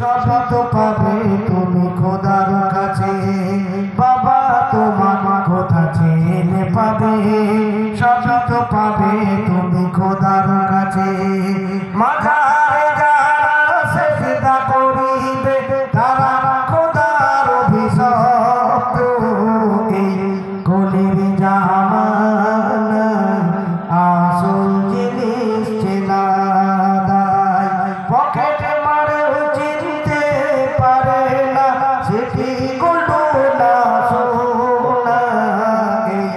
সবই তো পাবে তুমি খোদার কাছে। বাবা তোমার কথা চেয়ে পাবে, সবই তো পাবে তুমি খোদার কাছে। মাঝারে যারা সেজদা করিবে তারা খোদার অভিশপ্ত। এই কলির জামানা আসল জিনিস চেনা দায়। পকেটে মারেও চিনতে পারে না সেটি গুলো না সোনা। এই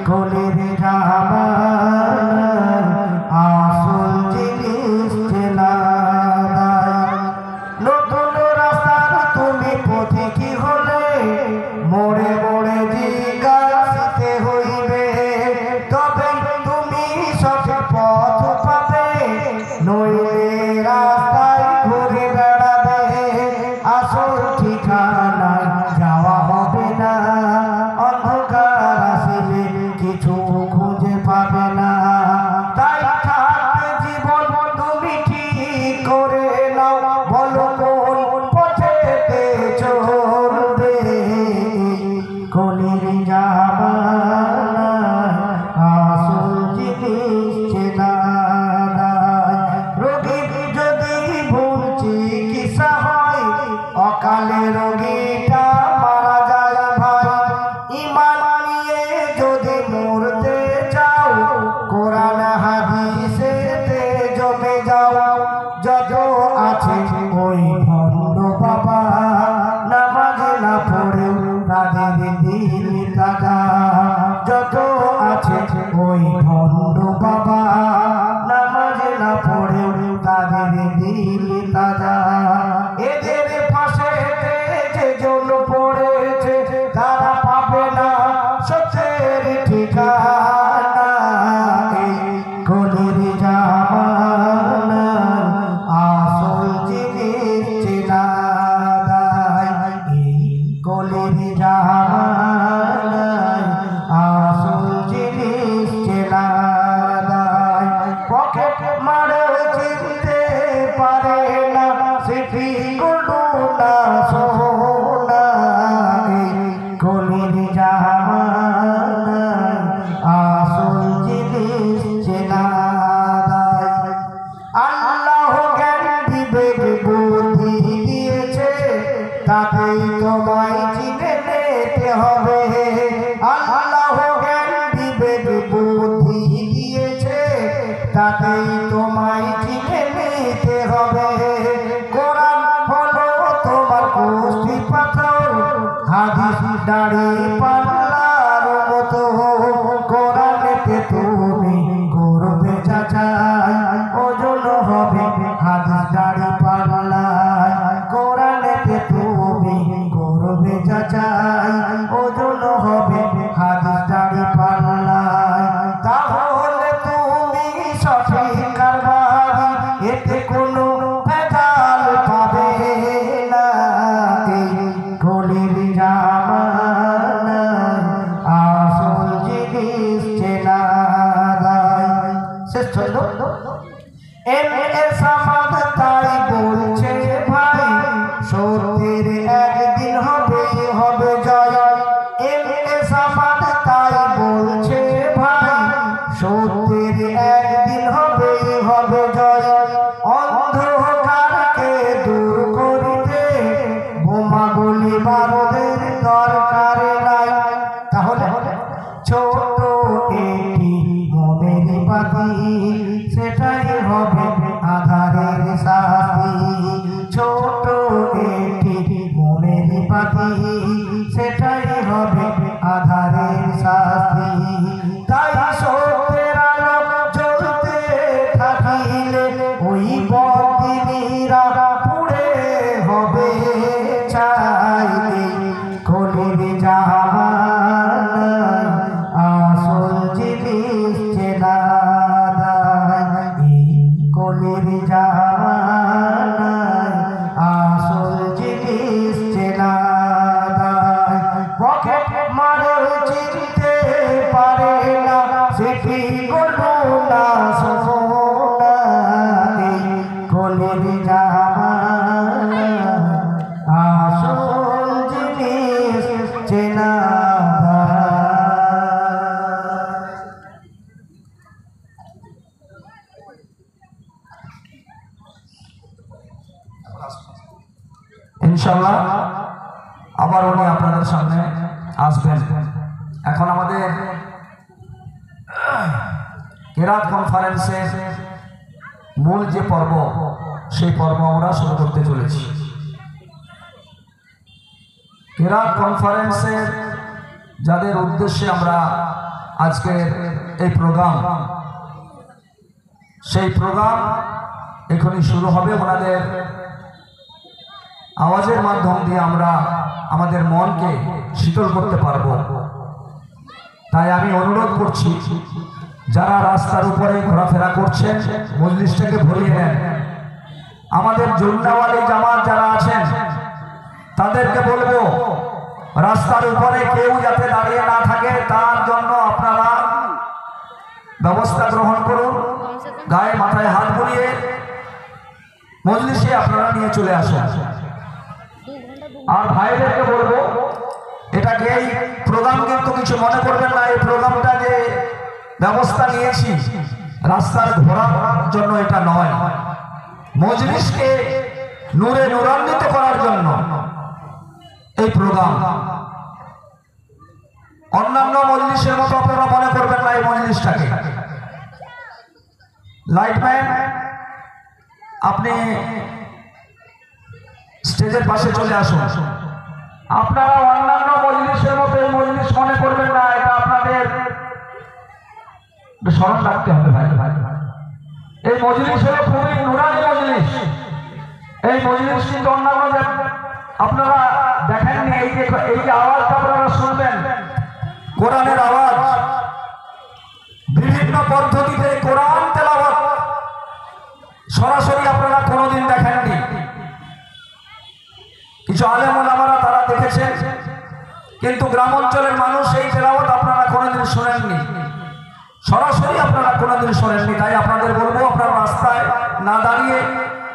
কলির জামানা আসল জিনিস চেনা দায়। নতুন রাস্তার তুমি পথিকী হলে মোড়ে মোড়ে জিজ্ঞাসিতে হইবে, তবে তুমি সঠিক পথ পাবে, নইলে রাস্তায় ঘুরে বেড়াবে। আসল ঠিকানায় যাওয়া হবে না, অন্ধকার আসিলে কিছু খুঁজে পাবে না। তাই থাকবে জীবন তুমি ঠিক করে নাও, বলো কোন পথেতে চলবে। কলির জামানা আসল জিনিস চেনা দায়। রোগীর যদি ভুল চিকিৎসা হয়, অকালে রোগীটা মারা যায় ভাই। ঈমান নিয়ে যদি মরতে চাও, কোরআন হাদিসেতে জমে যাও। যত আছে ওই ভণ্ড বাবা, নামাজ না পড়েও তাদের দিল তাজা। যত আছে ওই ভণ্ড বাবা, নামাজ না পড়েও তাদের দিল তাজা। এদের পাশে যে জন পড়েছে তারা পাবে না সত্যের ঠিকানা। এই কলির জামানা আসল জিনিস চেনা দায়। এই কলির জামানা আসল জিনিস চেনা দায়। পকেট মারে চিনতে পারে না সেটি গুলো না সোনা। এই কলির জামানা আসল জিনিস চেনা দায়। আল্লাহ জ্ঞান বিবেক বুদ্ধি দিয়েছে, তাতেই তোমায় চিনে নিতে হবে। আল্লাহ জ্ঞান বিবেক বুদ্ধি দিয়েছে, তাতেই তোমায় চিনে নিতে হবে। কোরআন হলো তোমার কষ্টি পাথর, হাদিস দাড়ি পাল্লার মতো। কোরআনেতে তুমি করবে যাচাই, ওজন হবে হাদিস দাড়ি পাল্লায়। কোরআনেতে তুমি করবে যাচাই, ওজন হবে হাদিস দাড়ি পাল্লায়। তাহলে তুমি সঠিক কারবারি, এতে কোনো ভেজাল পাবে না। এই কলির জামানা আসল জিনিস চেনা দায়। শেষ ছন্দ। সামাদ তাই বলছে ভাই, সত্যের একদিন হবে হবে জয়। সামাদ তাই বলছে ভাই, সত্যের একদিন হবে হবে জয়। অন্ধকারকে দূর করিতে বোমা গুলি বারুদের দরকার নাই। তাহলে ছোট একটি মোমের বাতি, সেটাই হবে আধারের সাথী। ছোট একটি ইনশাআল্লাহ আবার উনি আপনাদের সামনে আসবেন। এখন আমাদের কেরাত কনফারেন্সের মূল যে পর্ব, সেই পর্ব আমরা শুরু করতে চলেছি। কেরাত কনফারেন্সের যাদের উদ্দেশ্যে আমরা আজকের এই প্রোগ্রাম, সেই প্রোগ্রাম এখনই শুরু হবে। ওনাদের আওয়াজের মাধ্যম দিয়ে আমরা আমাদের মনকে শীতল করতে পারবো। তাই আমি অনুরোধ করছি, যারা রাস্তার উপরে ঘোরাফেরা করছেন মজলিসটাকে ভরিয়ে নেন। আমাদের জুন্নাওয়ালি জামাত যারা আছেন তাদেরকে বলবো, রাস্তার উপরে কেউ যাতে দাঁড়িয়ে না থাকে তার জন্য আপনারা ব্যবস্থা গ্রহণ করুন। গায়ে মাথায় হাত বুলিয়ে মজলিসে আপনারা নিয়ে চলে আসুন। আর ভাইদেরকে বলবো, এটাকে এই প্রোগ্রাম কিন্তু কিছু মনে করবেন না। এই প্রোগ্রামটা যে ব্যবস্থা নিয়েছি রাস্তার ঘোরার জন্য এটা নয়, মজলিসকে নূরে নূরান্বিত করার জন্য এই প্রোগ্রাম। অন্যান্য মজলিসের মতো আপনারা মনে করবেন না এই মজলিসটাকে। লাইটম্যান, আপনি স্টেজের পাশে চলে আসুন। আপনারা অন্যান্য মজলিসের মতো এই মজলিস মনে করবেন না, এটা আপনাদের স্মরণ রাখতে হবে। ভাই ভাই এই মজলিস হলো খুবই নুরানি মজলিস। এই মজলিস কিন্তু অন্যান্য আপনারা দেখেননি। এই যে আওয়াজটা আপনারা শুনবেন, কোরআনের আওয়াজ, বিভিন্ন পদ্ধতিতে কোরআন তেলাওয়াত সরাসরি আপনারা কোনোদিন দেখেননি। কিছু আলেম ওলামারা তারা দেখেছেন, কিন্তু গ্রাম অঞ্চলের মানুষ এই তেলাওয়াত আপনারা কোনোদিন শোনেননি, সরাসরি আপনারা কোনোদিন শোনেননি। তাই আপনাদের বলবো, আপনারা রাস্তায় না দাঁড়িয়ে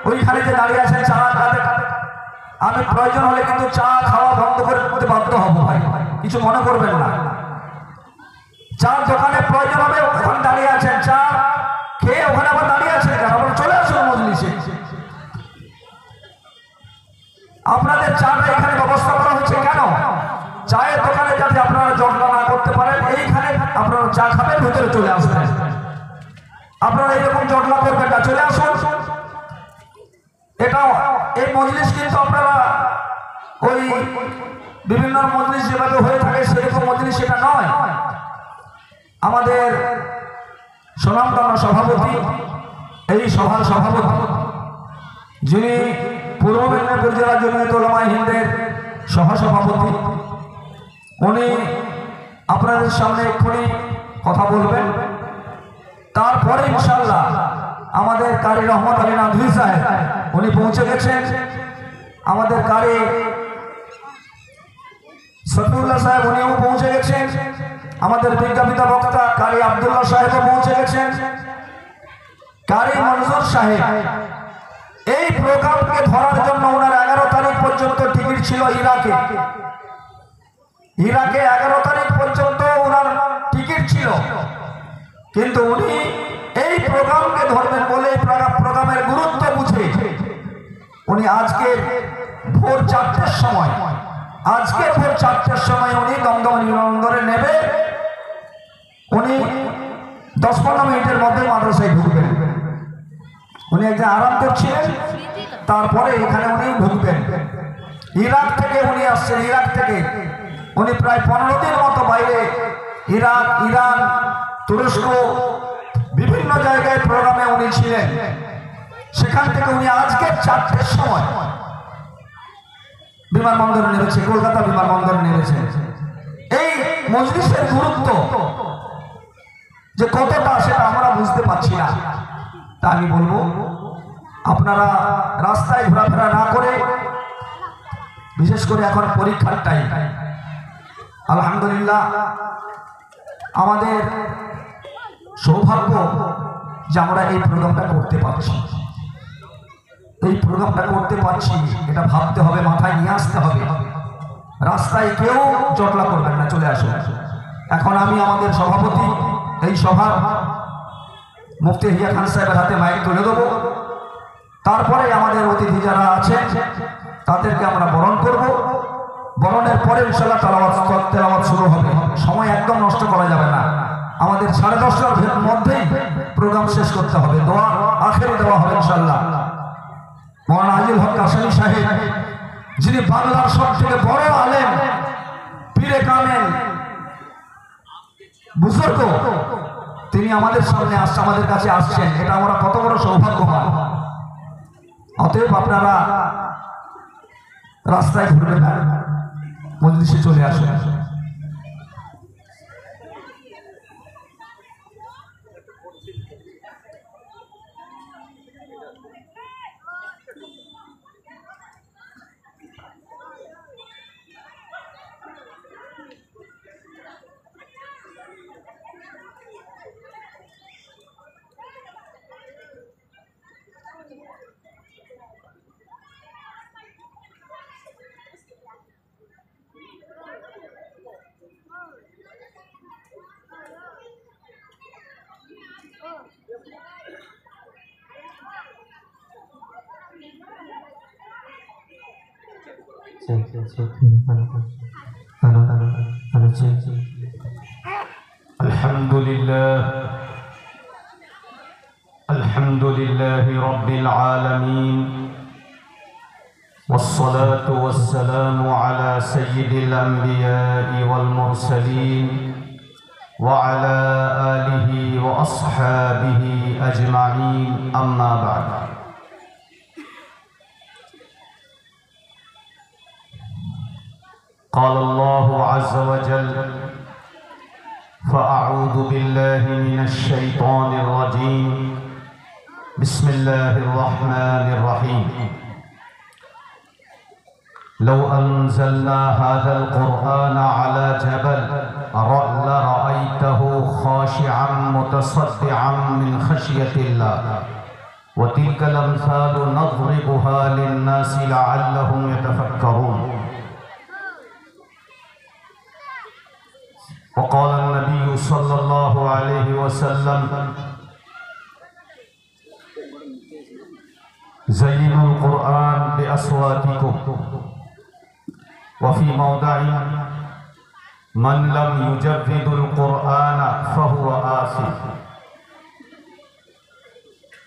ওইখানে যে দাঁড়িয়ে আছেন চা খাতে, আমি প্রয়োজন হলে কিন্তু চা খাওয়া বন্ধ করে দিতে বাধ্য হবো। ভাই কিছু মনে করবেন না। চার দোকানে প্রয়োজন হবে, ওখানে দাঁড়িয়ে আছেন, চা খেয়ে ওখানে আবার দাঁড়িয়ে আছেন কেন? আপনারা চলে আসুন মজলিসে। আপনাদের চাটা এখানে ব্যবস্থা করা হচ্ছে কেন? চায়ের দোকানে যাতে আপনারা জটলা না করতে পারেন, এইখানে আপনারা চা খাবেন, ভিতরে চলে আসবেন। আপনারা এইরকম জটলা করবেন না, চলে আসুন। এটা এই মজলিস কিন্তু আপনারা ওই বিভিন্ন মজলিস যেভাবে হয়ে থাকে সেরকম মজলিস এটা নয়। আমাদের সুনামধন্য সভাপতি, এই সভার সভাপতি, যিনি পূর্ব মেদিনীপুর জেলা জমিয়তুল উলামায়ে হিন্দের সহসভাপতি, উনি আপনাদের সামনে এক্ষুনি কথা বলবেন। তারপরে ইনশাআল্লাহ আমাদের কারি রহমত আলী নাদভী সাহেব উনি পৌঁছে গেছেন। আমাদের কারি সফিউল্লাহ সাহেব উনিও পৌঁছে গেছেন। আমাদের বিজ্ঞাপিতা বক্তা কারি আব্দুল্লাহ সাহেবও পৌঁছে গেছেন। কারি মনজুর সাহেব, এই প্রোগ্রামকে ধরার জন্য ওনার 11 তারিখ পর্যন্ত টিকিট ছিল ইরাকে। 11 তারিখ পর্যন্ত ওনার টিকিট ছিল, কিন্তু উনি এই প্রোগ্রামকে ধরবেন বলে প্রোগ্রামের গুরুত্ব বুঝে উনি আজকে ভোর 4টের সময় উনি দমদম বিমানবন্দরে নেবে। উনি 10-15 মিনিটের মধ্যে মাদ্রাসায় ঢুকবেন। উনি একজন আরাম করছিলেন, তারপরে এখানে উনি ঢুকবেন। ইরাক থেকে উনি আসছেন। ইরাক থেকে উনি প্রায় 15 দিন মতো বাইরে, ইরাক, ইরান, তুরস্ক, বিভিন্ন জায়গায় প্রোগ্রামে উনি ছিলেন। সেখান থেকে উনি আজকে 4টের সময় বিমানবন্দরে নেমেছে, কলকাতা বিমানবন্দরে নেমেছে। এই মজলিসের গুরুত্ব যে কতটা সেটা আমরা বুঝতে পারছি না। তা আমি বলবো, আপনারা রাস্তায় ঘোরাফেরা না করে, বিশেষ করে এখন পরীক্ষার টাইম, আলহামদুলিল্লাহ আমাদের সৌভাগ্য যে আমরা এই প্রোগ্রামটা করতে পারছি। এটা ভাবতে হবে, মাথায় নিয়ে আসতে হবে। রাস্তায় কেউ জটলা করবেন না, চলে আসুন। এখন আমি আমাদের সভাপতি, এই সভার মুফতি হিয়া খান সাহেবের হাতে মাইক তুলে দেবো। তারপরে আমাদের অতিথি যারা আছেন তাদেরকে আমরা বরণ করব। বরণের পরে ইনশাআল্লাহ তেলাওয়াত শুরু হবে। সময় একদম নষ্ট করা যাবে না, আমাদের 10:30টার মধ্যেই প্রোগ্রাম শেষ করতে হবে। দোয়া আখেরে দেওয়া হবে ইনশাআল্লাহ। মাওলানা আজিল হক কাশানি সাহেব, যিনি বাংলার সবথেকে বড় আলেম, পীরে কামেল, বুজুর্গ, তিনি আমাদের সামনে আসছে, আমাদের কাছে আসছেন। এটা আমরা কত বড় সৌভাগ্যবান। অতএব আপনারা রাস্তায় ঘুরবেন না, মজলিসে চলে আসুন। الحمد لله رب العالمين، والصلاة والسلام على سيد الأنبياء والمرسلين وعلى آله وأصحابه أجمعين، أما بعد. قال الله عز وجل: فأعوذ بالله من الشيطان الرجيم، بسم الله الرحمن الرحيم. لو أنزلنا هذا القرآن على جبل لرأيته خاشعا متصدعا من خشية الله، وتلك الأمثال نضربها للناس لعلهم يتفكرون. وقال النبي صلى الله عليه وسلم: زينوا القرآن بأصواتكم. وفي موضع: من لم يجود القرآن فهو آثم،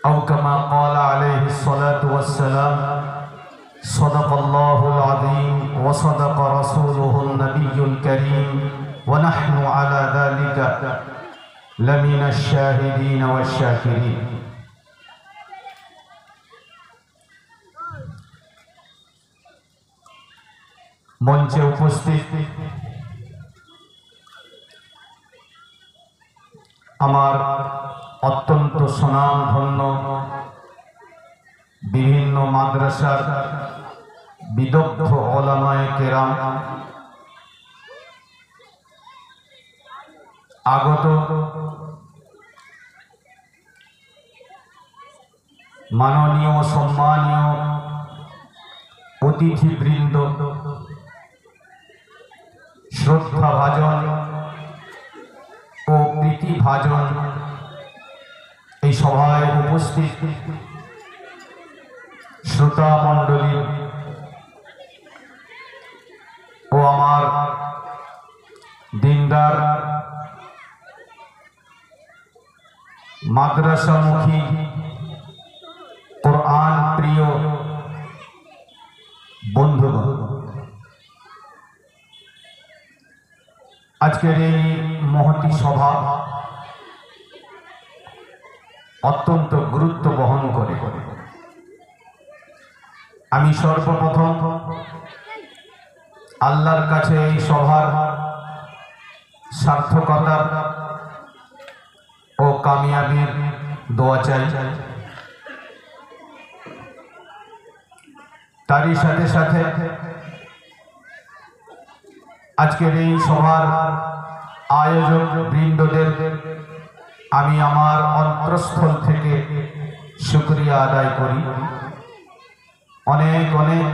أو كما قال عليه الصلاة والسلام: صدق الله العظيم وصدق رسوله النبي الكريم، ونحن على ذلك لمن الشاهدين والشاكرين. মঞ্চে উপস্থিত আমার অত্যন্ত সুনামধন্য বিভিন্ন মাদ্রাসার বিদগ্ধ ওলামায়ে কেরাম, আগত মাননীয় সম্মানীয় অতিথিবৃন্দ, শ্রদ্ধাভাজন ও প্রীতিভাজন এই সভায় উপস্থিত শ্রোতা মণ্ডলী ও আমার দিনদার মাদ্রাসামুখী কোরআন প্রিয় বন্ধুগণ, আজকের এই মহতী সভা অত্যন্ত গুরুত্ব বহন করে। আমি সর্বপ্রথম আল্লাহর কাছে এই সভার সার্থকতা ও কামিয়াবির দোয়া চাই। তারই সাথে সাথে আজকের এই সভার আয়োজক বৃন্দদের আমি আমার অন্তঃস্থল থেকে শুকরিয়া আদায় করি। অনেক অনেক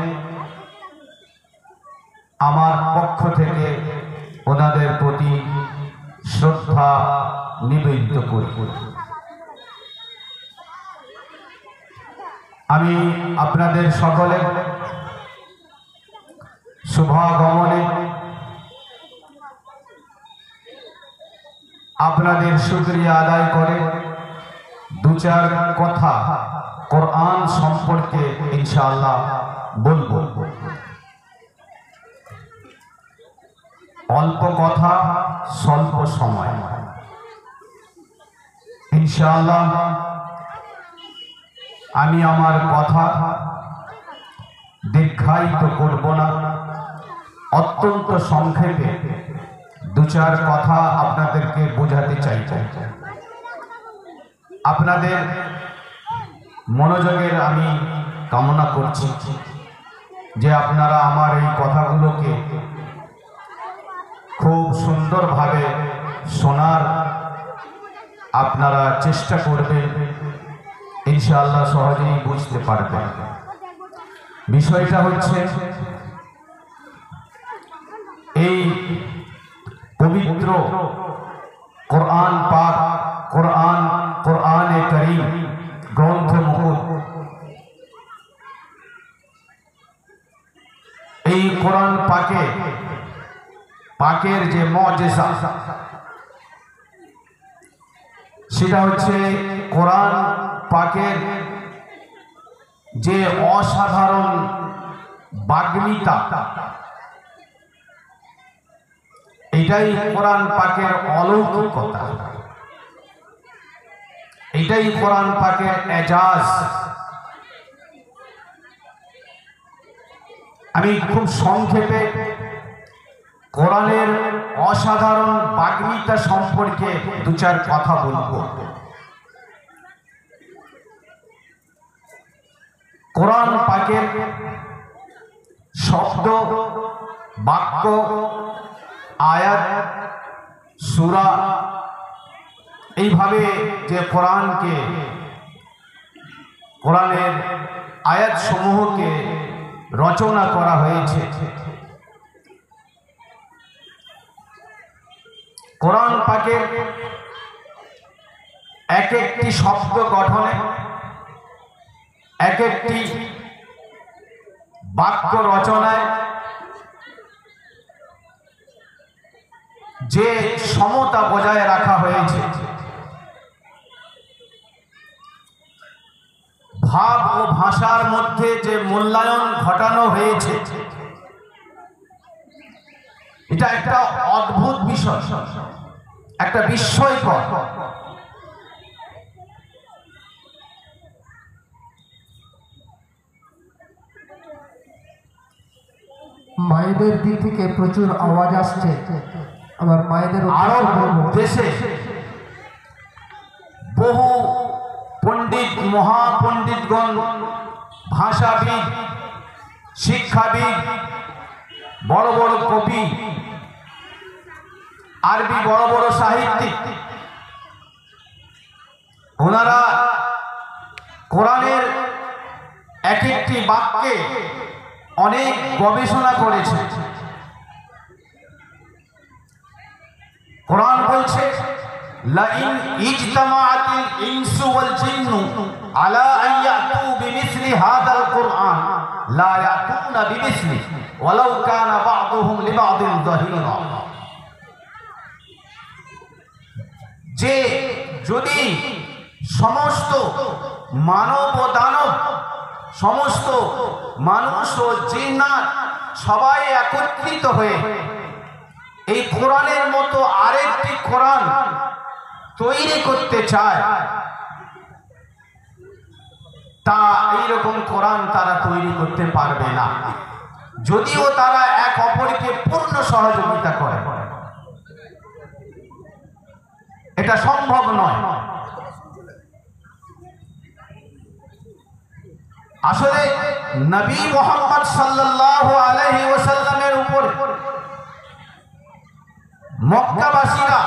আমার পক্ষ থেকে ওনাদের প্রতি শ্রদ্ধা নিবেদিত করি। আমি আপনাদের সকলে শুভাগমনে আপনাদের শুকরিয়া আদায় করে দু চার কথা কোরআন সম্পর্কে ইনশাআল্লাহ বলবো। অল্প কথা স্বল্প সময়, ইনশাআল্লাহ আমি আমার কথা দীর্ঘায়িত করব না, অত্যন্ত সংক্ষেপে দু চার কথা আপনাদেরকে বোঝাতে চাই। আপনাদের মনোযোগের আমি কামনা করছি যে আপনারা আমার এই কথাগুলোকে খুব সুন্দরভাবে শোনার আপনারা চেষ্টা করবেন, ইনশাআল্লাহ সহজেই বুঝতে পারবেন। বিষয়টা হচ্ছে এই পবিত্র কোরআন পাক, কোরআনে কারীম গ্রন্থ মুকুল, এই কোরআন পাকের যে মুজিজা সেটা হচ্ছে কোরআন পাকের যে অসাধারণ বাগ্মিতা, এটাই কোরআন পাকের অলৌকিকতা, এটাই কোরআন পাকের এজাজ। আমি খুব সংক্ষেপে কোরআনের অসাধারণ বাগ্মিতা সম্পর্কে দু চার কথা বলবো। কোরআন পাকের শব্দ, বাক্য, আয়াত, সূরা, এইভাবে যে কোরআনের আয়াত সমূহকে রচনা করা হয়েছে, কোরআন পাকের এক একটি শব্দ গঠনে, এক একটি বাক্য রচনায় যে সমতা বজায় রাখা হয়েছে, ভাব ও ভাষার মধ্যে যে মূল্যায়ন ঘটানো হয়েছে, এটা একটা অদ্ভুত বিষয়, একটা বিস্ময়কর। মায়েদের দিক থেকে প্রচুর আওয়াজ আসছে, আমার মায়েদের আরব দেশে বহু পণ্ডিত, মহাপণ্ডিতগণ, ভাষাবিদ, শিক্ষাবিদ, বড় বড় কবি, আরবি বড় বড় সাহিত্যিক, ওনারা কোরআনের এক একটি বাক্যে অনেক গবেষণা করেছে। কোরআন বলছে, লাইন ইজতামাআতিল ইনসু ওয়াল জিন্নু আলা আন ইয়াতু বিমিসলি হাদাল কুরআন লা ইয়াতুনা বিমিসলি ওয়ালাউ কানা বা'দুহুম লিবা'দিন যাহিরা। যে যদি সমস্ত মানব ও দানব, সমস্ত মানুষ ও জিন্নাত সবাই একত্রিত হয়ে এই কোরআনের মতো আরেকটি কোরআন তৈরি করতে চায়, তা এইরকম কোরআন তারা তৈরি করতে পারবে না, যদিও তারা এক অপরকে পূর্ণ সহযোগিতা করে। এটা সম্ভব নয়। আসলে নবী মুহাম্মদ সাল্লাল্লাহু আলাইহি ওয়াসাল্লামের উপর মক্কাবাসীরা,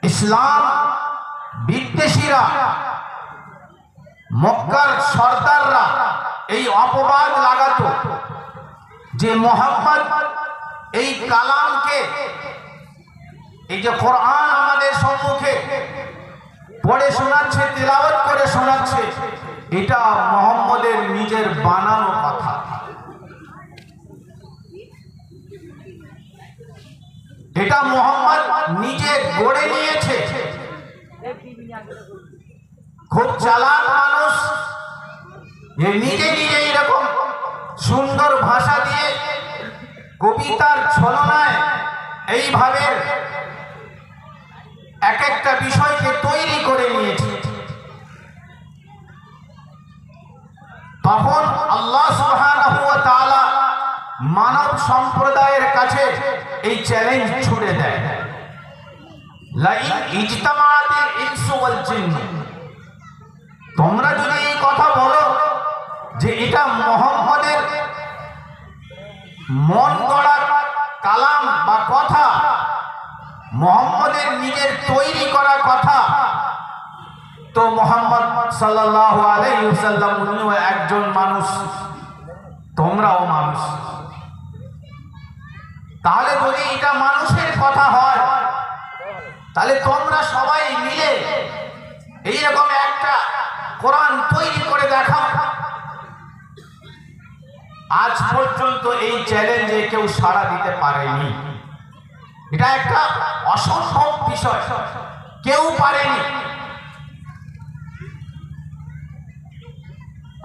ইসলাম বিদ্বেষীরা, মক্কার সর্দাররা এই অপবাদ লাগাতো যে মুহাম্মদ এই কালামকে, এই যে কোরআন আমাদের সম্মুখে পড়ে শোনাচ্ছে, তিলাওয়াত করে শোনাচ্ছে, এটা মুহাম্মদের নিজের বানানো কথা। এটা মুহাম্মদ নিজে গড়ে নিয়েছে। খুব চালাক মানুষ, এ নিজে নিজে এরকম সুন্দর ভাষা দিয়ে কবিতার ছলনায় এইভাবে এক একটা বিষয়কে তৈরি করে নিয়েছে। তখন আল্লাহ সুবহানাহু ওয়া তাআলা মানব সম্প্রদায়ের কাছে এই চ্যালেঞ্জ ছুড়ে দেয়, লাইন ইজতামাআতিল ইনসু ওয়াল জিন্ন, তোমরা যদি এই কথা বলো যে এটা মুহাম্মদের মন গড়া কালাম বা কথা, মুহাম্মদের নিজের তৈরি করা কথা, তো মুহাম্মদ সাল্লাল্লাহু আলাইহি ওয়াসাল্লাম উনিও একজন মানুষ, তোমরাও মানুষ। তাহলে যদি এটা মানুষের কথা হয়, তাহলে তোমরা সবাই মিলে এইরকম একটা কোরআন তৈরি করে দেখাও। আজ পর্যন্ত এই চ্যালেঞ্জে কেউ সাড়া দিতে পারেনি। এটা একটা অসম্ভব বিষয়, কেউ পারেনি।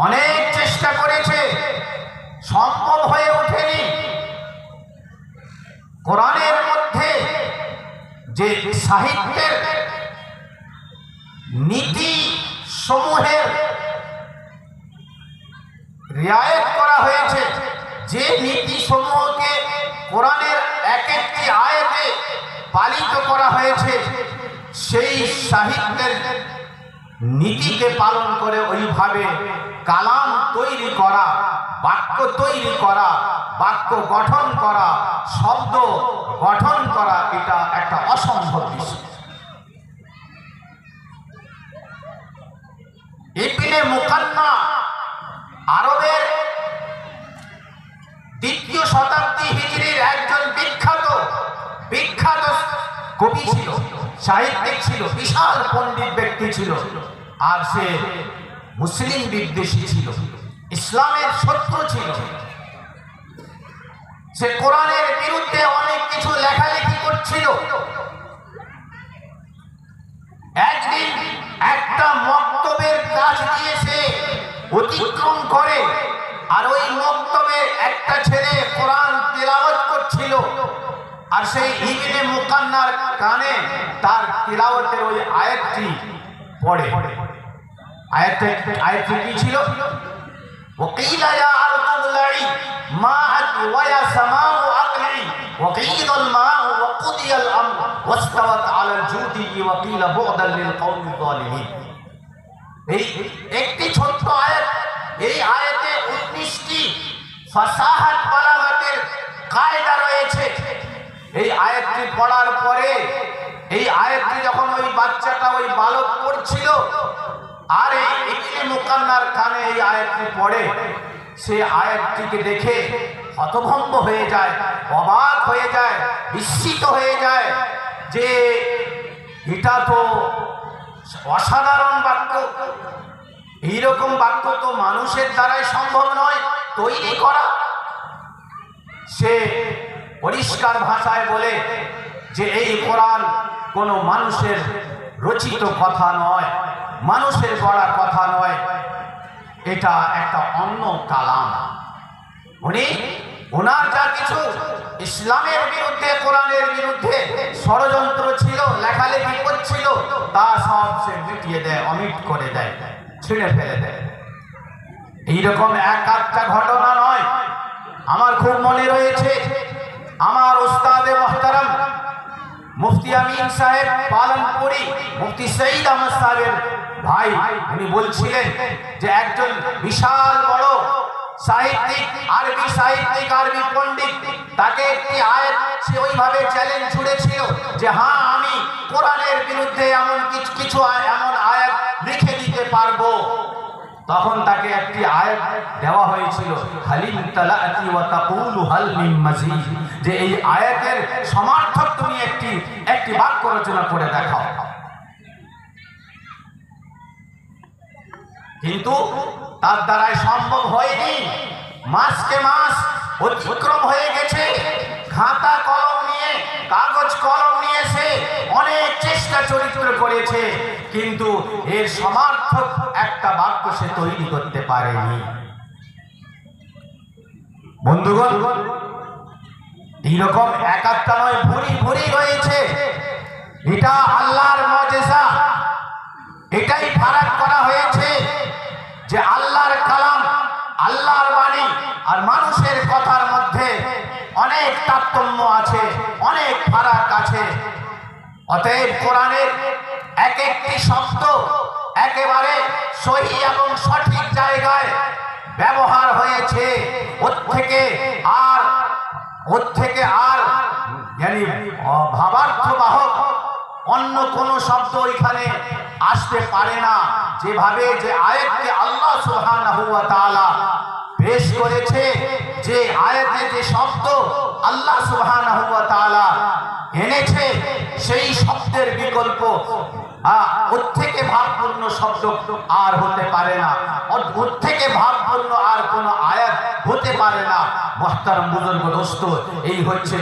অনেক চেষ্টা করেছে, সম্ভব হয়ে ওঠেনি। কোরআনের মধ্যে যে সাহিত্যের নীতি সমূহের রিয়ায়ত করা হয়েছে, যে নীতি সমূহকে কোরআনের এক একটি আয়াতে পালিত করা হয়েছে, সেই সাহিত্যের নীতিকে পালন করে ওইভাবে কালাম তৈরি করা, বাক্য তৈরি করা, বাক্য গঠন করা, শব্দ গঠন করা, এটা একটা অসম্ভব বিষয়। ইবনে মুকান্না আরবের ২য় শতাব্দী হিজরির একজন বিখ্যাত কবি ছিল, সাহিত্যিক ছিল, বিশাল পণ্ডিত ব্যক্তি ছিল। আর সে মুসলিম বিদ্বেষী ছিল, ইসলামের শত্রু ছিল। সে কোরআনের বিরুদ্ধে অনেক কিছু লেখালেখি করছিল। একদিন একটা মক্তবের কাছ দিয়ে সে অতিক্রম করে, আর ওই মক্তবে একটা ছেলে কোরআন তিলাওয়াত করছিল। আর সেই ইবনে মুকান্নার কানে তার তিলাওয়াতের ওই আয়াতটি পড়ে। আয়াতটি কি ছিল? ওয়াকিলা ইয়া আরদু বলাই মাআক ওয়া ইয়া সামাউ আকলি ওয়াকিদাল মাউ ওয়া কুদিয়াল আমর ওয়াস্তাওয়াত আলাল জুদি ওয়া কিলা বু'দাল লিল কওমিল যালিমিন। এই একটি ছোট্ট আয়াত, এই আয়াতে 19টি ফাসাহাত বালাগাতের কায়দা রয়েছে। এই আয়াতটি পড়ার পরে, এই আয়াতটি যখন ওই বাচ্চাটা, ওই বালক পড়ছিল, আর এই ইবনে মুকান্নার কানে এই আয়াতটি পড়ে, সে আয়াতটিকে দেখে হতভম্ব হয়ে যায়, অবাক হয়ে যায়, বিস্মিত হয়ে যায় যে এটা তো অসাধারণ বাক্য। এইরকম বাক্য তো মানুষের দ্বারাই সম্ভব নয় তৈরি করা। সে পরিষ্কার ভাষায় বলে যে এই কোরআন কোনো মানুষের রচিত কথা নয়, মানুষের গড়া কথা নয়, এটা একটা অন্য কালাম। ওনার যা কিছু ইসলামের বিরুদ্ধে, কোরআনের বিরুদ্ধে ষড়যন্ত্র ছিল, লেখালেখি করছিল, তা সব সে মিটিয়ে দেয়, অমিট করে দেয়, ছিঁড়ে ফেলে দেয়। এইরকম এক আধটা ঘটনা নয়। আমার খুব মনে রয়েছে, আমার উস্তাদে মুহতারাম মুফতি আমিন সাহেব পালনপুরি, মুফতি সঈদ আহমদ সাহেবের ভাই, উনি বলছিলেন যে একজন বিশাল বড় সাহিত্যিক, আরবি সাহিত্যিক, আরবি পণ্ডিত, তাকে একটি আয়াত সে ওইভাবে চ্যালেঞ্জ ছুড়েছিল যে হ্যাঁ, আমি কোরআনের বিরুদ্ধে এমন কিছু এমন আয়াত লিখে দিতে পারবো। তখন তাকে একটি আয়াত দেওয়া হয়েছিল, হালিম তালাতি ওয়া তাকুলু হাল মিন মাজিদ, যে এই আয়াতের সমার্থক তুমি একটি বাক্য রচনা করে দেখাও। কিন্তু তার দ্বারাই সম্ভব হয়নি। মাসকে মাস অতিক্রম হয়ে গেছে, খাতা কলম নিয়ে নিয়ে, কাগজ কলম নিয়ে সে অনেক চেষ্টা চরিত্র করেছে, কিন্তু এর সমার্থক একটা বাক্য সে তৈরি করতে পারেনি। বন্ধুগণ, এইরকম এক একটা নয়, ভুরি ভুরি রয়েছে। এটা আল্লাহর মুজিজা। এটাই ফারাক করা হয়েছে যে আল্লাহর কালাম, আল্লাহর বাণী আর মানুষের কথার মধ্যে অনেক তারতম্য আছে, অনেক ফারাক আছে। অতএব কোরআনের এক একটি শব্দ একেবারে সহি এবং সঠিক জায়গায় ব্যবহার হয়েছে। ওর থেকে আর জানি ভাবার্থ বাহক অন্য কোন শব্দ এখানে আসতে পারে না। যেভাবে যে আয়াতকে আল্লাহ সুবহানাহু ওয়া তাআলা পেশ করেছে, যে আয়াতে যে শব্দ আল্লাহ সুবহানাহু ওয়া তাআলা এনেছে, সেই শব্দের বিকল্প ওর থেকে ভাবপূর্ণ শব্দ আর হতে পারে না, ওর থেকে ভাবপূর্ণ আর কোন আয়াত হতে পারে না। মুহতারাম বুজুর্গ দোস্ত, এই হচ্ছে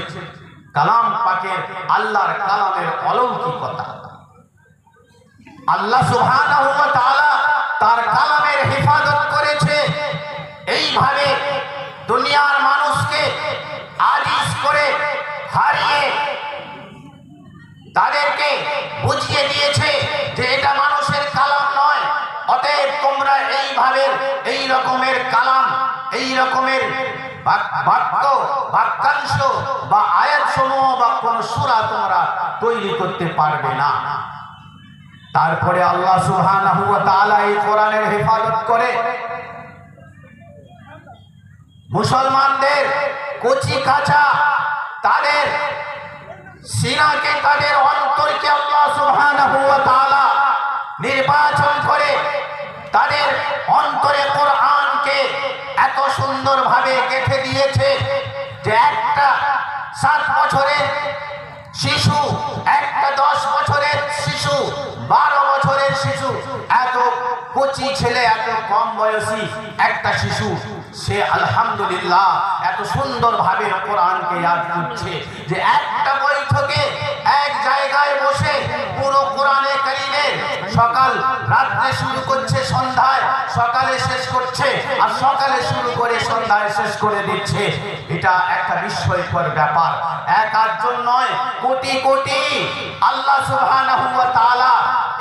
কালাম পাকের, আল্লাহর কালামের অলৌকিকতা। আল্লাহ সুবহানাহু ওয়া তাআলা তার কালামের হেফাজত করেছে। এইভাবে দুনিয়ার মানুষকে আজিজ করে হারিয়ে তাদেরকে বুঝিয়ে দিয়েছে যে এটা মানুষের কালাম নয়। অতএব তোমরা এইভাবে এই রকমের কালাম, এই রকমের বাক্যাংশ বা আয়াত সমূহ বা কোন সূরা তোমরা তৈরি করতে পারবে না। তারপরে আল্লাহ সুবহানাহু ওয়া তাআলা এই কোরআনের হেফাজত করে মুসলমানদের কচি কাঁচা তাদের সিনাকে, তাদের অন্তরকে আল্লাহ সুবহানাহু ওয়া তাআলা নির্বাচন করে তাদের অন্তরে কোরআনকে এত সুন্দরভাবে গেঁথে দিয়েছে যে একটা 7 বছরের শিশু, একটা 10 বছরের শিশু, 12 বছরের শিশু, এত কচি ছেলে, এত কম বয়সী একটা শিশু, সে আলহামদুলিল্লাহ এত সুন্দরভাবে কোরআনকে ইয়াদ করছে যে একটা বৈঠকে এক জায়গায় বসে পুরো কোরআনে কারীমের সকাল রাত্রে শুরু করছে, সন্ধ্যায় সকালে শেষ করছে, আর সকালে শুরু করে সন্ধ্যায় শেষ করে দিচ্ছে। এটা একটা বিস্ময়কর ব্যাপার। এক আটজন নয়, কোটি কোটি আল্লাহ সুবহানাহু ওয়া তাআলা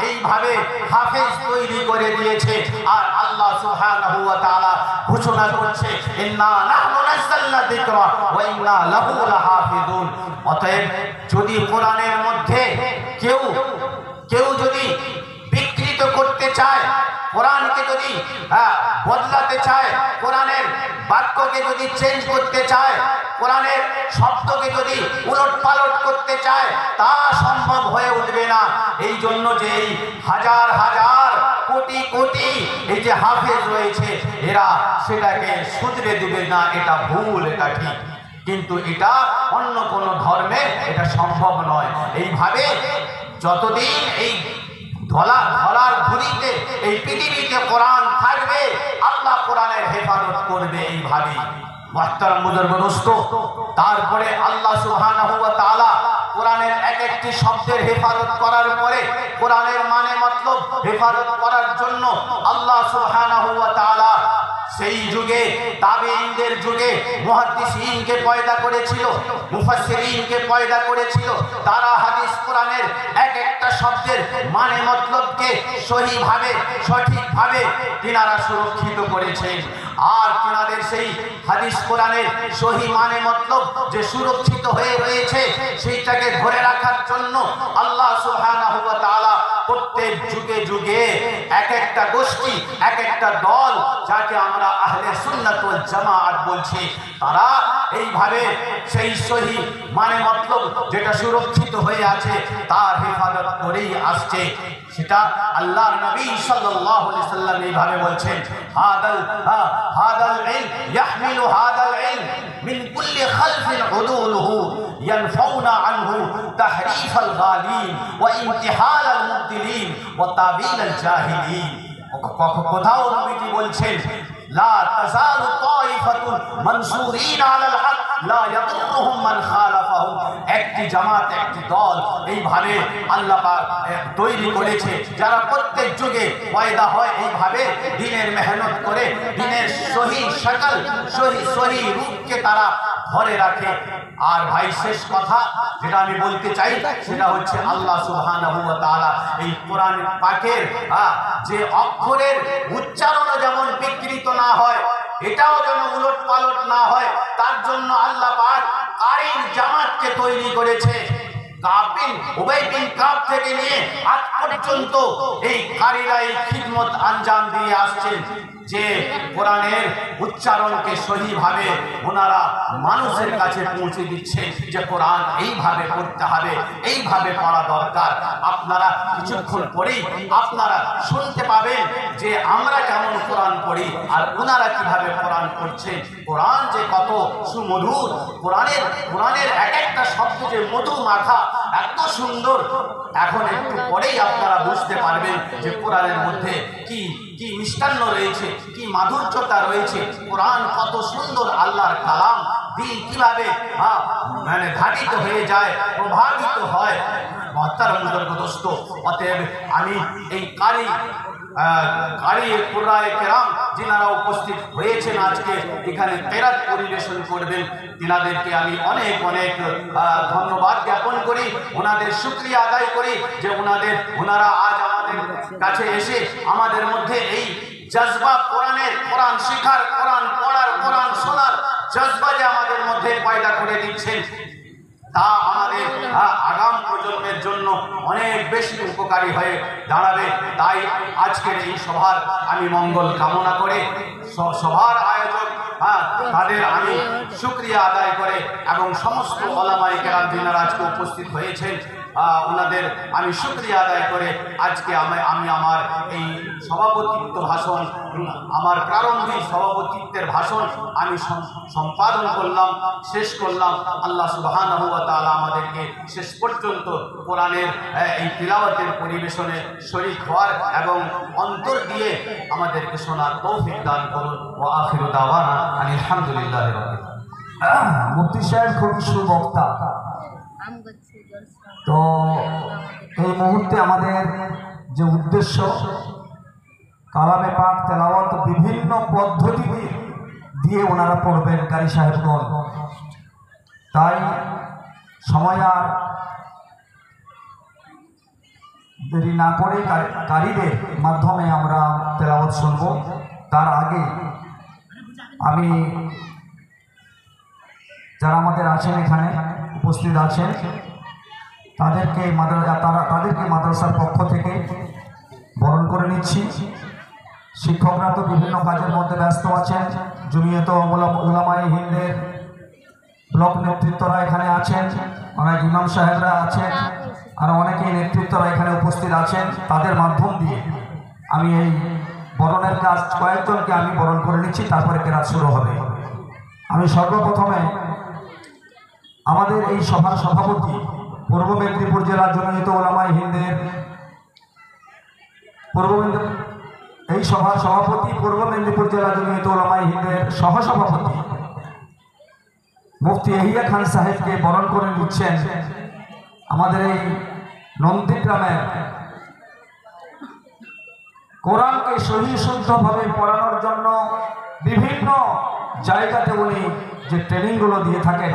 এইভাবে হাফেজ তৈরি করে দিয়েছে। আর আল্লাহ সুবহানাহু ওয়া তাআলা ঘোষণা করছে, ইন্না নাহনু নাযালনা যিকরা ওয়া ইন্না লাহু লাহাফিজুন। অতএব যদি কোরআনের মধ্যে কেউ যদি বিকৃত করতে চায়, কোরআনকে যদি বদলাতে চায়, কোরআনের বাক্যকে যদি চেঞ্জ করতে চায়, কোরআনের শব্দকে যদি উলট পালট করতে চায়, তা সম্ভব হয়ে উঠবে না। এই জন্য যে এই হাজার হাজার কোটি কোটি এই যে হাফেজ রয়েছে, এরা সেটাকে শুধরে দেবে না। এটা ভুল, এটা ঠিক, কিন্তু এটা অন্য কোন ধর্মে এটা সম্ভব নয়। এইভাবে যতদিন এই ধরার ধুরিতে, এই পৃথিবীতে কোরআন থাকবে, আল্লাহ কোরআনের হেফাজত করবে এইভাবে। মুহতারাম বুজুর্গ দোস্ত, তারপরে আল্লাহ সুবহানাহু ওয়া তাআলা কোরআনের এক একটি শব্দের হেফাজত করার পরে কোরআনের মানে মতলব হেফাজত করার জন্য আল্লাহ সুবহানাহু ওয়া তাআলা সেই যুগে তাবেঈনদের যুগে মুহাদ্দিসিনকে পয়দা করেছিল, মুফাসসিরিনকে পয়দা করেছিল। তারা হাদিস কোরআনের এক একটা শব্দের মানে মতলবকে সহিভাবে, সঠিকভাবে তিনারা সুরক্ষিত করেছেন। আর তিনাদের সেই হাদিস কোরআনের সহি মানে মতলব যে সুরক্ষিত হয়ে রয়েছে, সেইটাকে ধরে রাখার জন্য আল্লাহ সুবহানাহু ওয়া তাআলা প্রত্যেক যুগে যুগে এক একটা গোষ্ঠী, এক একটা দল, যাকে আমরা আহলে সুন্নাত ওয়াল জামাআত বলছি, তারা এইভাবে সেই সহি মানে মতলব যেটা সুরক্ষিত হয়ে আছে তার হেফাজত করেই আসছে। সেটা আল্লাহর নবী সাল্লাল্লাহু আলাইহি সাল্লাম এইভাবে বলছেন, হাদাল ইলম ইয়াহমিলু হাদাল ইলম মিন কুল্লি খালফিন উদুলুহু ইয়ানফাউনা আনহু তাহরিফাল গালিন ওয়া ইমতিহালাল মুবতিলিন ওয়া তাবিলাল জাহিলিন। কোথাও নবীজি বলছেন, লা তাজালু তাইফাতুন মানসুরিন আলাল হক লা ইয়াদুরুহুম মান খালাফাহুম। একটি জামাত, একটি দল এইভাবে আল্লাহ পাক তৈরি করেছে, যারা প্রত্যেক যুগে পয়দা হয় এইভাবে দ্বীনের মেহনত করে দ্বীনের সহি শাকল, সহি রূপকে তারা ধরে রাখে। আর ভাই শেষ কথা যেটা আমি বলতে চাই সেটা হচ্ছে আল্লাহ সুবহানাহু ওয়া তাআলা এই কোরআন পাকের যে অক্ষরের উচ্চারণও যেমন বিকৃত না হয়, এটাও যেন উলট পালট না হয়, তার জন্য আল্লাহ পাক কারির জামাতকে তৈরি করেছে। উবাই বিন কাব থেকে নিয়ে আজ পর্যন্ত এই কারিরা এই খিদমত আঞ্জাম দিয়ে আসছেন যে কোরআনের উচ্চারণকে সহিভাবে ওনারা মানুষের কাছে পৌঁছে দিচ্ছে যে কোরআন এইভাবে পড়তে হবে, এইভাবে পড়া দরকার। আপনারা কিছুক্ষণ পরেই আপনারা শুনতে পাবেন যে আমরা কেমন কোরআন পড়ি আর ওনারা কিভাবে কোরআন পড়ছে। কোরআন যে কত সুমধুর, কোরআনের এক একটা শব্দ যে মধু মাখা, এত সুন্দর। এখন একটু পরেই আপনারা বুঝতে পারবেন যে কোরআনের মধ্যে কি কি মিষ্টান্ন রয়েছে, কি মাধুর্যতা রয়েছে। কোরআন কত সুন্দর আল্লাহর কালাম, দিল কিভাবে মানে ধাবিত হয়ে যায়, প্রভাবিত হয়। মহতারাম দোস্ত, অতএব আমি এই কারি কুরআয়ে কেরাম যিনারা উপস্থিত হয়েছেন আজকে এখানে কেরাত পরিবেশন করবেন, তিনাদেরকে আমি অনেক অনেক ধন্যবাদ জ্ঞাপন করি, ওনাদের শুকরিয়া আদায় করি যে ওনারা আজ আমাদের কাছে এসে আমাদের মধ্যে এই জজবা কোরআন শেখার, কোরআন পড়ার, কোরআন শোনার জজবা যে আমাদের মধ্যে পয়দা করে দিচ্ছেন, তা আমাদের আগাম প্রজন্মের জন্য অনেক বেশি উপকারী হয়ে দাঁড়াবে। তাই আজকের এই সভার আমি মঙ্গল কামনা করে সভার আয়োজক তাদের আমি শুকরিয়া আদায় করে এবং সমস্ত ওলামায়ে কেরাম যিনারা আজকে উপস্থিত হয়েছেন ওনাদের আমি শুকরিয়া আদায় করে আজকে আমি আমার এই সভাপতিত্ব ভাষণ, আমার প্রারম্ভিক সভাপতিত্বের ভাষণ আমি সম্পাদন করলাম, শেষ করলাম। আল্লাহ সুবহানাহু ওয়া তাআলা আমাদেরকে শেষ পর্যন্ত কোরআনের এই তিলাওয়াতের পরিবেশনে শরীক হওয়ার এবং অন্তর দিয়ে আমাদেরকে শোনার তৌফিক দান করুন। ওয়া আখিরু দাওয়ানা আলহামদুলিল্লাহি রাব্বিল আলামিন। মুফতি সাহেব খুবই সুবক্তা। তো এই মুহূর্তে আমাদের যে উদ্দেশ্য, কালামে পাক তেলাওয়াত বিভিন্ন পদ্ধতি দিয়ে ওনারা পড়বেন কারি সাহেবগণ। তাই সময় আর দেরি না করে কারিদের মাধ্যমে আমরা তেলাওয়াত শুনব। তার আগে আমি যারা আমাদের আছেন এখানে উপস্থিত আছেন তাদেরকে মাদ্রাসার পক্ষ থেকে বরণ করে নিচ্ছি। শিক্ষকরা তো বিভিন্ন কাজের মধ্যে ব্যস্ত আছেন, জমিয়ত উলামায়ে হিন্দের ব্লক নেতৃত্বরা এখানে আছেন, অনেক ইমাম সাহেবরা আছেন, আর অনেকেই নেতৃত্বরা এখানে উপস্থিত আছেন। তাদের মাধ্যম দিয়ে আমি এই বরণের কাজ কয়েকজনকে আমি বরণ করে নিচ্ছি, তারপরে কেরাত শুরু হবে। আমি সর্বপ্রথমে আমাদের এই সভার সভাপতি, পূর্ব মেদিনীপুর জেলা জমিয়ত উলামায়ে হিন্দের এই সভার সভাপতি, পূর্ব মেদিনীপুর জেলা জমিয়ত উলামায়ে হিন্দের সহসভাপতি মুফতি ইয়াহিয়া খান সাহেবকে বরণ করে নিচ্ছেন। আমাদের এই নন্দীগ্রামের কোরআনকে সহি শুদ্ধভাবে পড়ানোর জন্য বিভিন্ন জায়গাতে উনি যে ট্রেনিংগুলো দিয়ে থাকেন,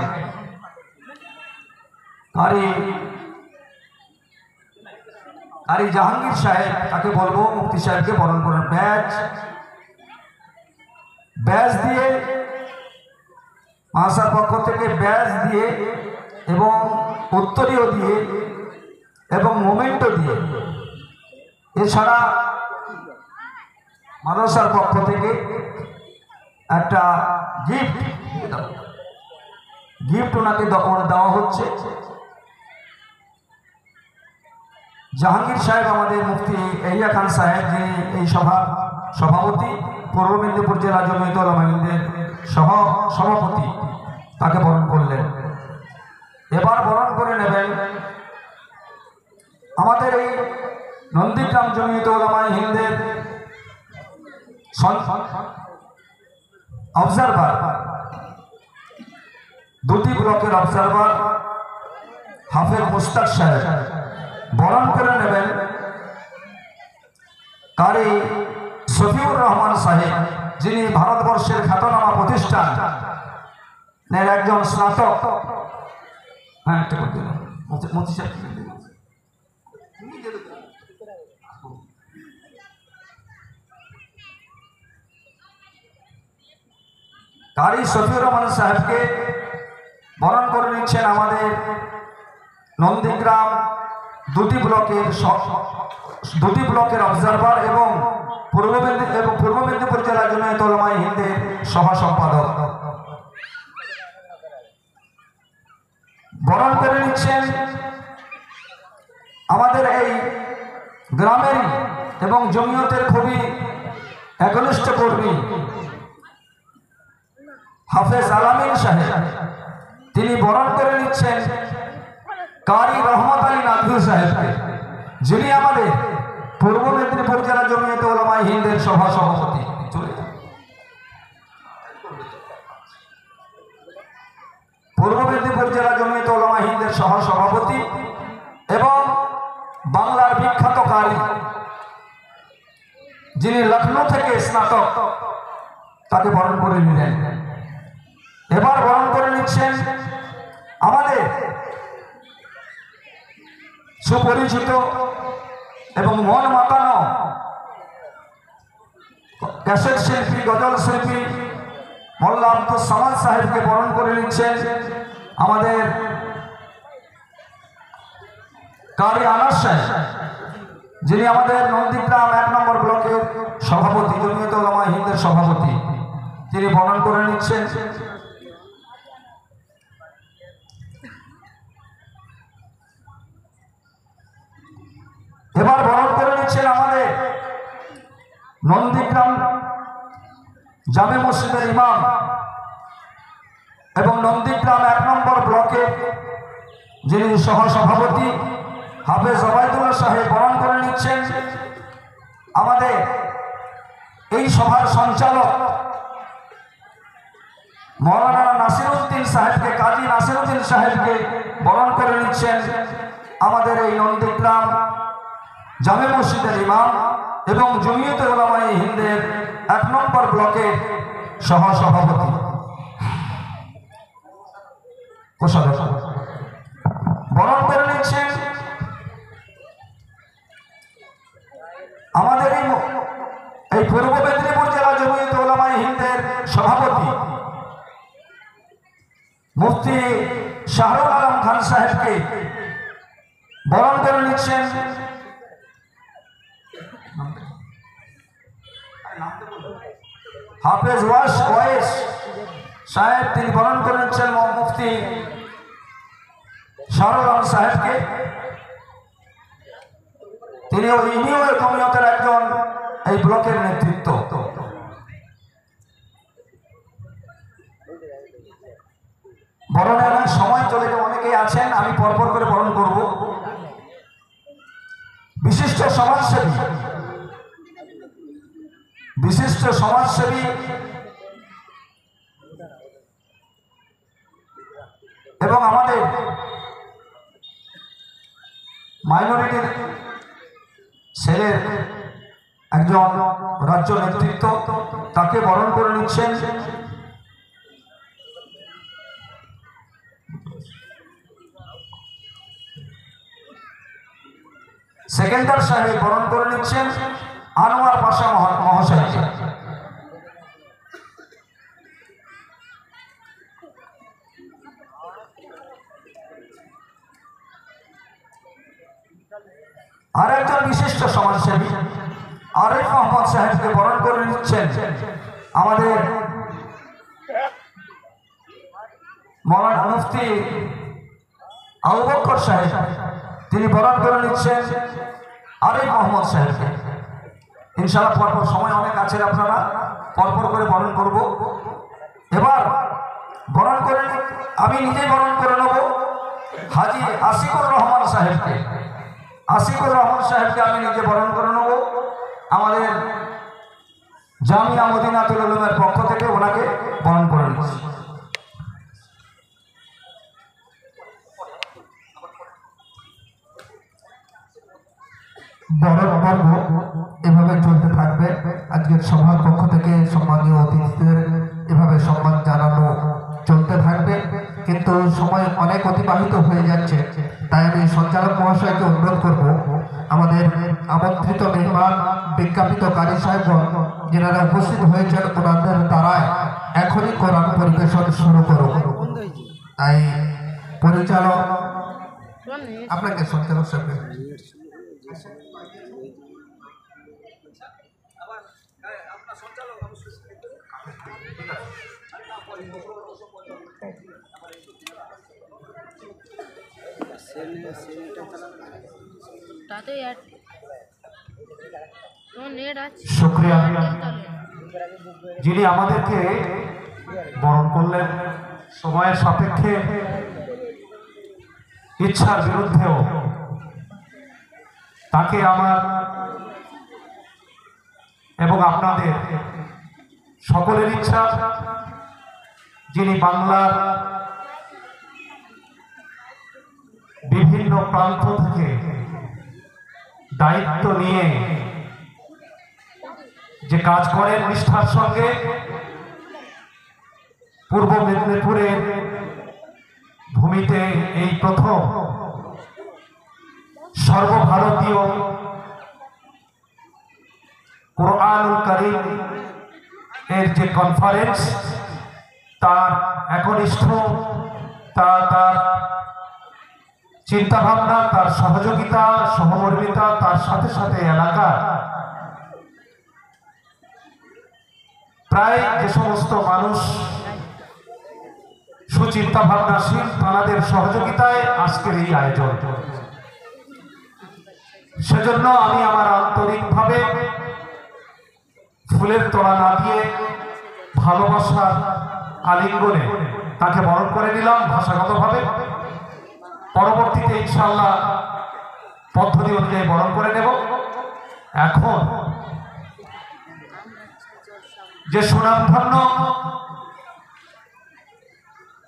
কারি জাহাঙ্গীর সাহেব, তাকে বলবো মুফতি সাহেবকে বরণ করেন। ব্যাজ দিয়ে মাদ্রাসার পক্ষ থেকে ব্যাজ দিয়ে এবং উত্তরীয় দিয়ে এবং মোমেন্টো দিয়ে, এছাড়া মাদ্রাসার পক্ষ থেকে একটা গিফট ওনাকে দেওয়া হচ্ছে। জাহাঙ্গীর সাহেব, আমাদের মুফতি ইয়াহিয়া খান সাহেব, যিনি এই সভার সভাপতি, পূর্ব মেদিনীপুর জেলা জমিয়ত উলামায়ে হিন্দের সভাপতি, তাকে বরণ করলেন। এবার বরণ করে নেবেন আমাদের এই নন্দীগ্রাম জমিয়ত উলামায়ে হিন্দের অবজারভার দুটি ব্লকের অবজারভার হাফেজ মুস্তাক সাহেব বরণ করে নেবেন কারি শফিউর রহমান সাহেব, যিনি ভারতবর্ষের খ্যাতনামা প্রতিষ্ঠান একজন স্নাতক। হ্যাঁ, একটা করে দিলাম মতি সাহেব। কারি শফিউর রহমান সাহেবকে বরণ করে নিচ্ছেন আমাদের নন্দীগ্রাম দুটি ব্লকের অবজারভার এবং পূর্ব মেদিনীপুর জেলা জমিয়ত উলামায়ে হিন্দের সভা সম্পাদক। বরণ করে নিচ্ছেন আমাদের এই গ্রামের এবং জমিয়তের খুবই একনিষ্ঠ কর্মী হাফেজ আলামিন সাহেব। তিনি বরণ করে নিচ্ছেন কারি রহমত আলী নাদভী সাহেবকে, যিনি আমাদের পূর্ব মেদিনীপুর জেলা জমিয়ত উলামায়ে হিন্দের সভা সভাপতি। পূর্ব মেদিনীপুর জেলা জমিয়ত উলামায়ে হিন্দের সভা সভাপতি এবং বাংলার বিখ্যাত কারি, যিনি লখনৌ থেকে স্নাতক, তাকে বরণ করে নিলেন। এবার বরণ করে নিচ্ছেন আমাদের সুপরিচিত এবং মন মাতানো ক্যাসেট শিল্পী, গজল শিল্পী মোল্লা আব্দুল সামাদ সাহেবকে বরণ করে নিচ্ছেন আমাদের কারি আনাস সাহেব, যিনি আমাদের নন্দীগ্রাম 1 নম্বর ব্লকের সভাপতি, জমিয়ত উলামায়ে হিন্দের সভাপতি। তিনি বরণ করে নিচ্ছেন এবার বরণ করে নিচ্ছেন আমাদের নন্দীগ্রাম জামে মসজিদের ইমাম এবং নন্দীগ্রাম 1 নম্বর ব্লকের যিনি সহসভাপতি হাফেজ ওবায়দুল্লাহ সাহেব বরণ করে নিচ্ছেন আমাদের এই সভার সঞ্চালক মৌলানা নাসিরউদ্দিন সাহেবকে, কাজী নাসিরউদ্দিন সাহেবকে বরণ করে নিচ্ছেন আমাদের এই নন্দীগ্রাম জামে মসজিদের ইমাম এবং জমিয়ত উলামায়ে হিন্দের 1 নম্বর ব্লকের সহসভাপতি। বরণ করে নিচ্ছেন আমাদের এই পূর্ব মেদিনীপুর জেলা জমিয়ত উলামায়ে হিন্দের সভাপতি মুফতি শাহরুল আলম খান সাহেবকে বরণ করে নিচ্ছেন হাফেজ ওয়াইস সাহেব। তিনি বরণ করে নিচ্ছেন মুফতি শাহরুল আলম সাহেবকে। তিনি ইনিও জমিয়তের একজন এই ব্লকের নেতৃত্ব। বরণের সময় চলে গেলে অনেকেই আছেন, আমি পরপর করে বরণ করব। বিশিষ্ট সমাজসেবী এবং আমাদের মাইনরিটির সেলের একজন রাজ্য নেতৃত্ব, তাকে বরণ করে নিচ্ছেন সেকেন্ডার সাহেব। বরণ করে নিচ্ছেন আনোয়ার পাশা মহাশয়কে। আর একজন বিশিষ্ট সমাজসেবী আরিফ মোহাম্মদ সাহেবকে বরণ করে নিচ্ছেন আমাদের মৌলানা মুফতি আবু বকর সাহেব। তিনি বরণ করে নিচ্ছেন আরিফ মোহাম্মদ সাহেবকে। ইনশাআল্লাহ পরপর সময় অনেক আছে, আপনারা পরপর করে বরণ করব। এবার বরণ করে আমি নিজেই বরণ করে নেব হাজি আশিকুর রহমান সাহেবকে। আশিকুর রহমান সাহেবকে আমি নিজে বরণ করে নেব আমাদের জামিয়া মদিনাতুল উলুমের পক্ষ থেকে। ওনাকে বরণ করে নিচ্ছি। পর্ব এভাবে চলতে থাকবে। আজকের সভার পক্ষ থেকে সম্মানীয় অতিথিদের এভাবে সম্মান জানানো চলতে থাকবে, কিন্তু সময় অনেক অতিবাহিত হয়ে যাচ্ছে, তাই আমি সঞ্চালক মহাশয়কে অনুরোধ করব আমাদের আমন্ত্রিত মেহমান বিজ্ঞাপিত কারি সাহেবগণ যারা উপস্থিত হয়েছেন ওনাদের দ্বারায় এখনই কোরআন পরিবেশন শুরু করুন। তাই পরিচালক আপনাকে সঞ্চালক সাহেব শুকরিয়া যিনি আমাদেরকে বরণ করলেন সময়ের সাপেক্ষে ইচ্ছার বিরুদ্ধেও। তাকে আমার এবং আপনাদের সকলের ইচ্ছা, যিনি বাংলার বিভিন্ন প্রান্ত থেকে দায়িত্ব নিয়ে যে কাজ করেন নিষ্ঠার সঙ্গে, পূর্ব মেদিনীপুরের ভূমিতে এই প্রথম সর্বভারতীয় কোরআনুল কারীম এর যে কনফারেন্স, তার একনিষ্ঠ তার চিন্তাভাবনা, তার সহযোগিতা, সহমর্মিতা, তার সাথে সাথে এলাকার প্রায় যে সমস্ত মানুষ সুচিন্তা ভাবনাশীল, তাদের সহযোগিতায় আজকের এই আয়োজন। সেজন্য আমি আমার আন্তরিকভাবে ফুলের তোড়া না দিয়ে ভালোবাসার আলিঙ্গনে তাকে বরণ করে নিলাম ভাষাগতভাবে। পরবর্তীতে ইনশাআল্লাহ পদ্ধতি অনুযায়ী বরণ করে নেব। এখন যে সুনামধন্য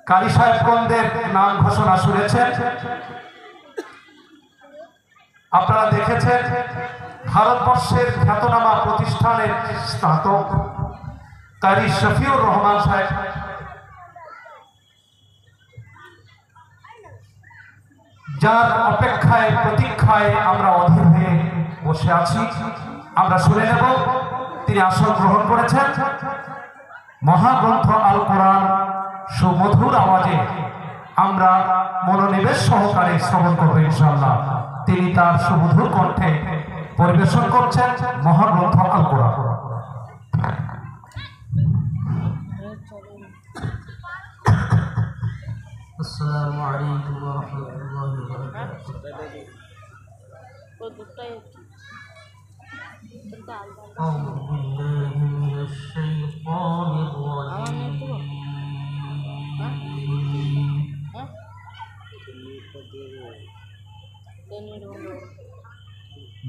কারি সাহেবগণদের নাম ঘোষণা শুনেছেন, আপনারা দেখেছেন ভারতবর্ষের খ্যাতনামা প্রতিষ্ঠানের স্নাতক কারি শফিউর রহমান সাহেব, যার অপেক্ষায় প্রতীক্ষায় আমরা অধীর হয়ে বসে আছি। আমরা শুনে নেব তিনি আসন গ্রহণ করেছেন। মহাগ্রন্থ আল কোরআন সুমধুর আওয়াজে আমরা মনোনিবেশ সহকারে শ্রবণ করবো ইনশাআল্লাহ। তিনি তার সুমধুর কণ্ঠে পরিবেশন করছেন মহাগ্রন্থ আল কোরআন। আসসালামু আলাইকুম ওয়া রাহমাতুল্লাহি ওয়া বারাকাতুহু। أعوذ بالله من الشيطان الرجيم.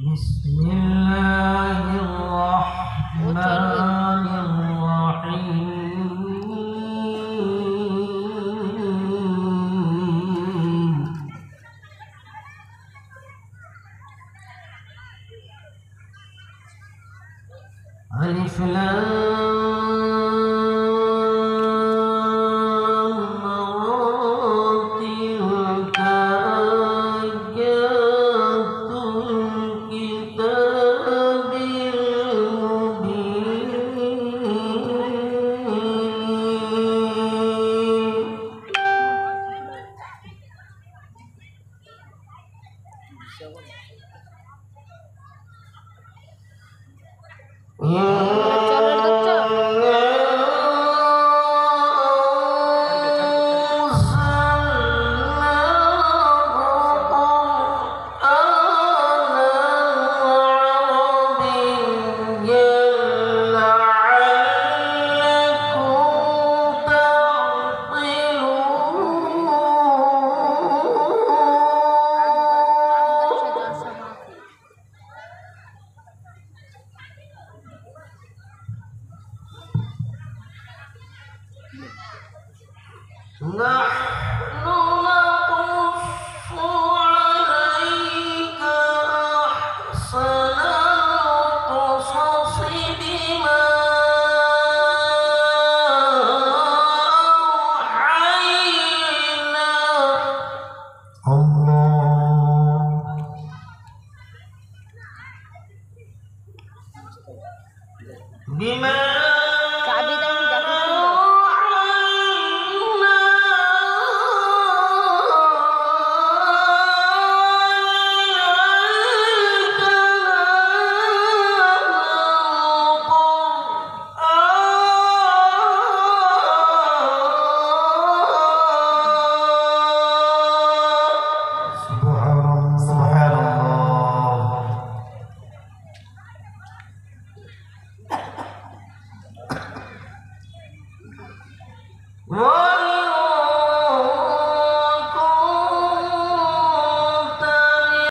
بسم الله الرحمن الرحيم. ألف لام را تلك آيات الكتاب نحن نقص عليك أحسن ওয়াল